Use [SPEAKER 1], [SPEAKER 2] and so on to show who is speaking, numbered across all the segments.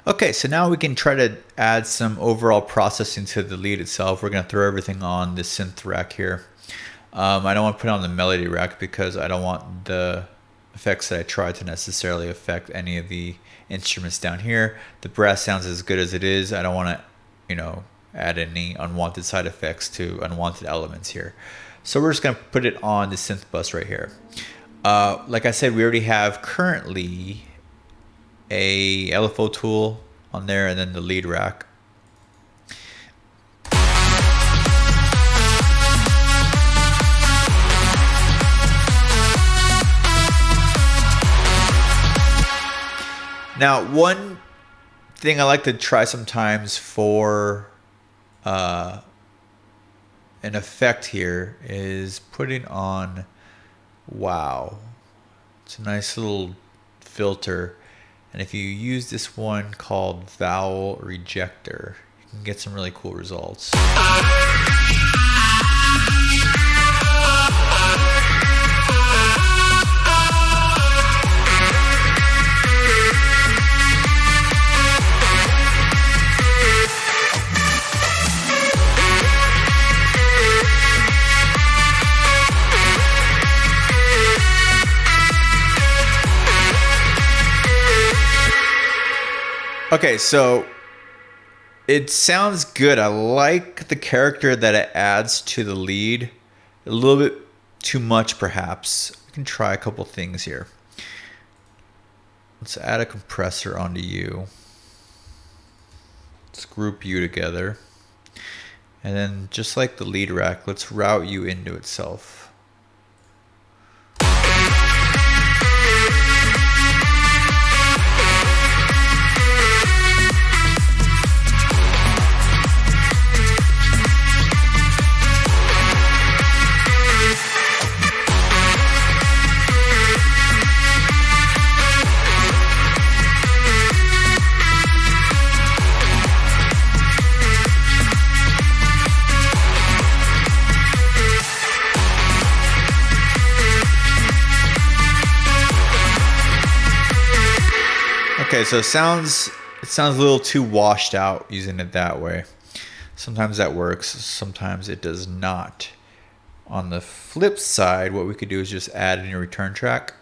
[SPEAKER 1] Okay, so now we can try to add some overall processing to the lead itself. We're going to throw everything on the synth rack here. I don't want to put it on the melody rack because I don't want the effects that I try to necessarily affect any of the instruments down here. The brass sounds as good as it is. I don't want to, add any unwanted side effects to unwanted elements here. So we're just going to put it on the synth bus right here. Like I said, we already have currently a LFO tool on there and then the lead rack. Now, one thing I like to try sometimes for an effect here is putting on wow. It's a nice little filter. And if you use this one called Vowel Rejector, you can get some really cool results. Okay, so it sounds good. I like the character that it adds to the lead. A little bit too much, perhaps. We can try a couple things here. Let's add a compressor onto you. Let's group you together. And then just like the lead rack, let's route you into itself. Okay, so it sounds a little too washed out using it that way. Sometimes that works, sometimes it does not. On the flip side, what we could do is just add in a return track.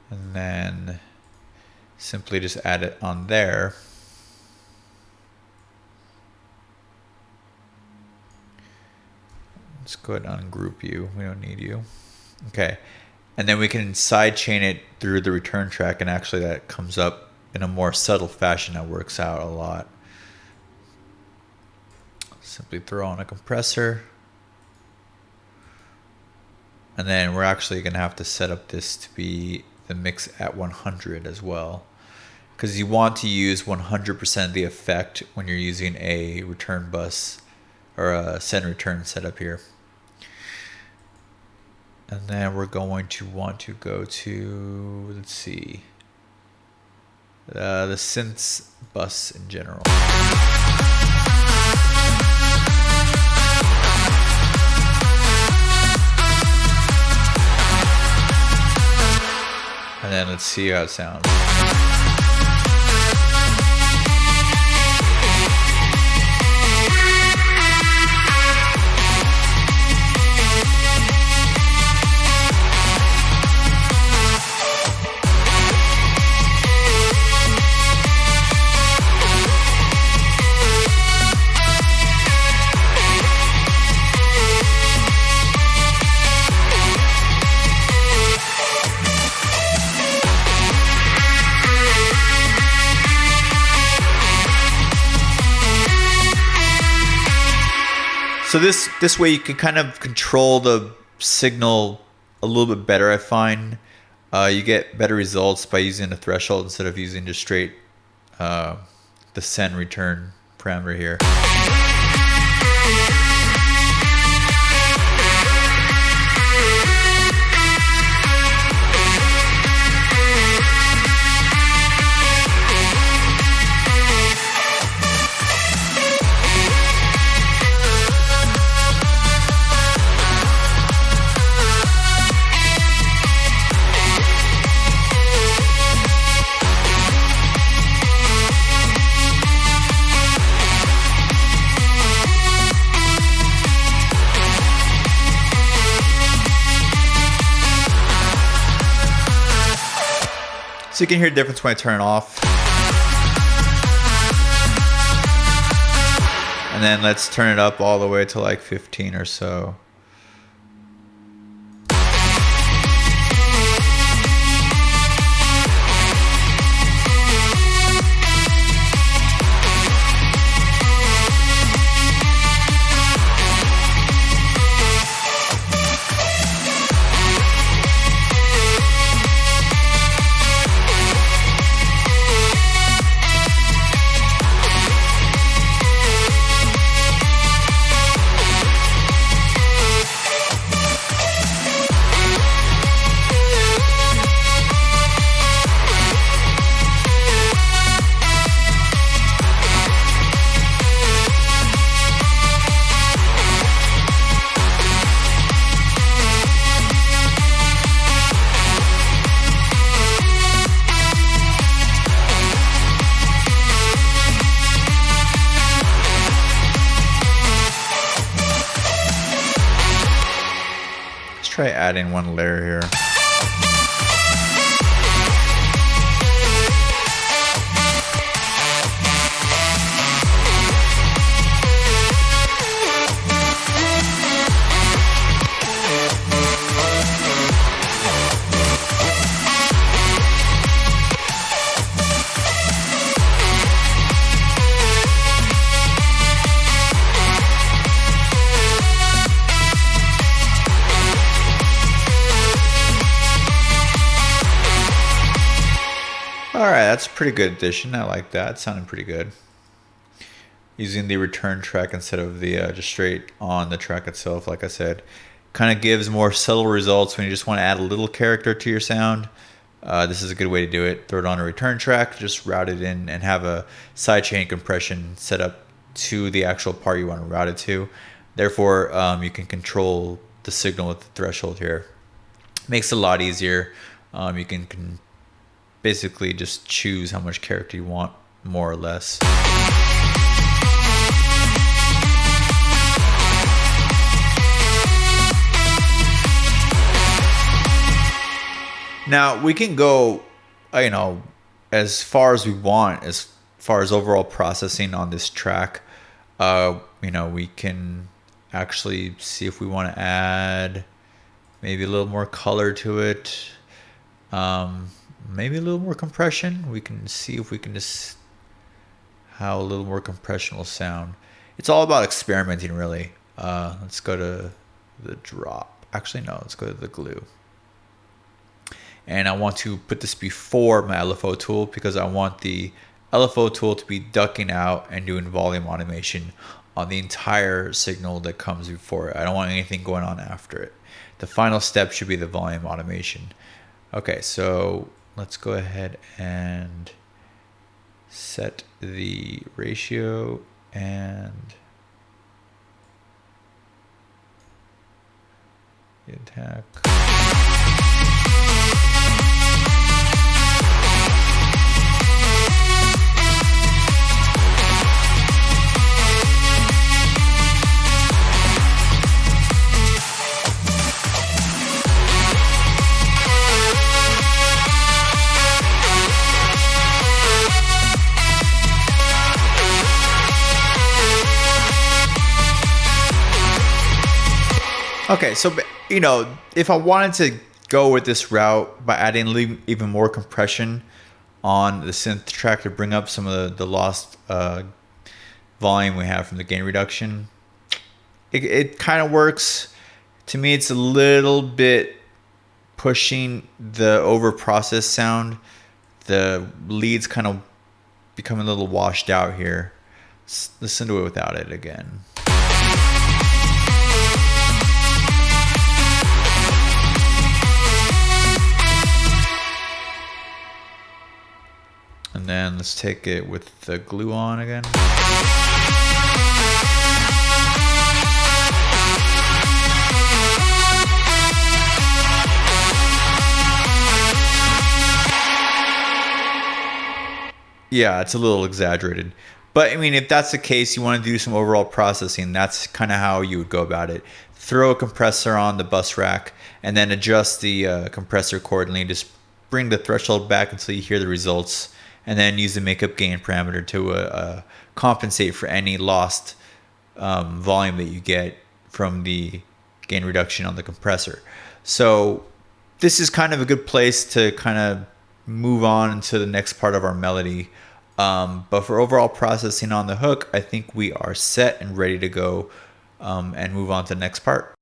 [SPEAKER 1] And then simply just add it on there. Let's go ahead and ungroup you. We don't need you. Okay. And then we can sidechain it through the return track, and actually that comes up in a more subtle fashion that works out a lot. Simply throw on a compressor. And then we're actually going to have to set up this to be the mix at 100 as well, because you want to use 100% of the effect when you're using a return bus or a send return setup here. And then we're going to want to go to, let's see, the synths bus in general. And then let's see how it sounds. So this way you can kind of control the signal a little bit better, I find. You get better results by using a threshold instead of using just straight the send return parameter here. So you can hear the difference when I turn it off. And then let's turn it up all the way to like 15 or so. Try adding one layer here. Alright, that's a pretty good addition. I like that. It's sounding pretty good. Using the return track instead of the just straight on the track itself, like I said. Kind of gives more subtle results when you just want to add a little character to your sound. This is a good way to do it. Throw it on a return track, just route it in and have a sidechain compression set up to the actual part you want to route it to. Therefore, you can control the signal with the threshold here. Makes it a lot easier. You can basically just choose how much character you want, more or less. Now we can go, as far as we want, as far as overall processing on this track. We can actually see if we want to add maybe a little more color to it. Maybe a little more compression. We can see if we can just how a little more compression will sound. It's all about experimenting, really. Let's go to the drop. Actually, no, let's go to the glue. And I want to put this before my LFO tool because I want the LFO tool to be ducking out and doing volume automation on the entire signal that comes before it. I don't want anything going on after it. The final step should be the volume automation. Okay, so let's go ahead and set the ratio and the attack. Okay, so if I wanted to go with this route by adding even more compression on the synth track to bring up some of the lost volume we have from the gain reduction, it kind of works. To me, it's a little bit pushing the over-processed sound. The leads kind of becoming a little washed out here. Let's listen to it without it again. And then let's take it with the glue on again. Yeah, it's a little exaggerated. But I mean, if that's the case, you want to do some overall processing, that's kind of how you would go about it. Throw a compressor on the bus rack and then adjust the compressor accordingly. Just bring the threshold back until you hear the results, and then use the makeup gain parameter to compensate for any lost volume that you get from the gain reduction on the compressor. So this is kind of a good place to kind of move on to the next part of our melody. But for overall processing on the hook, I think we are set and ready to go and move on to the next part.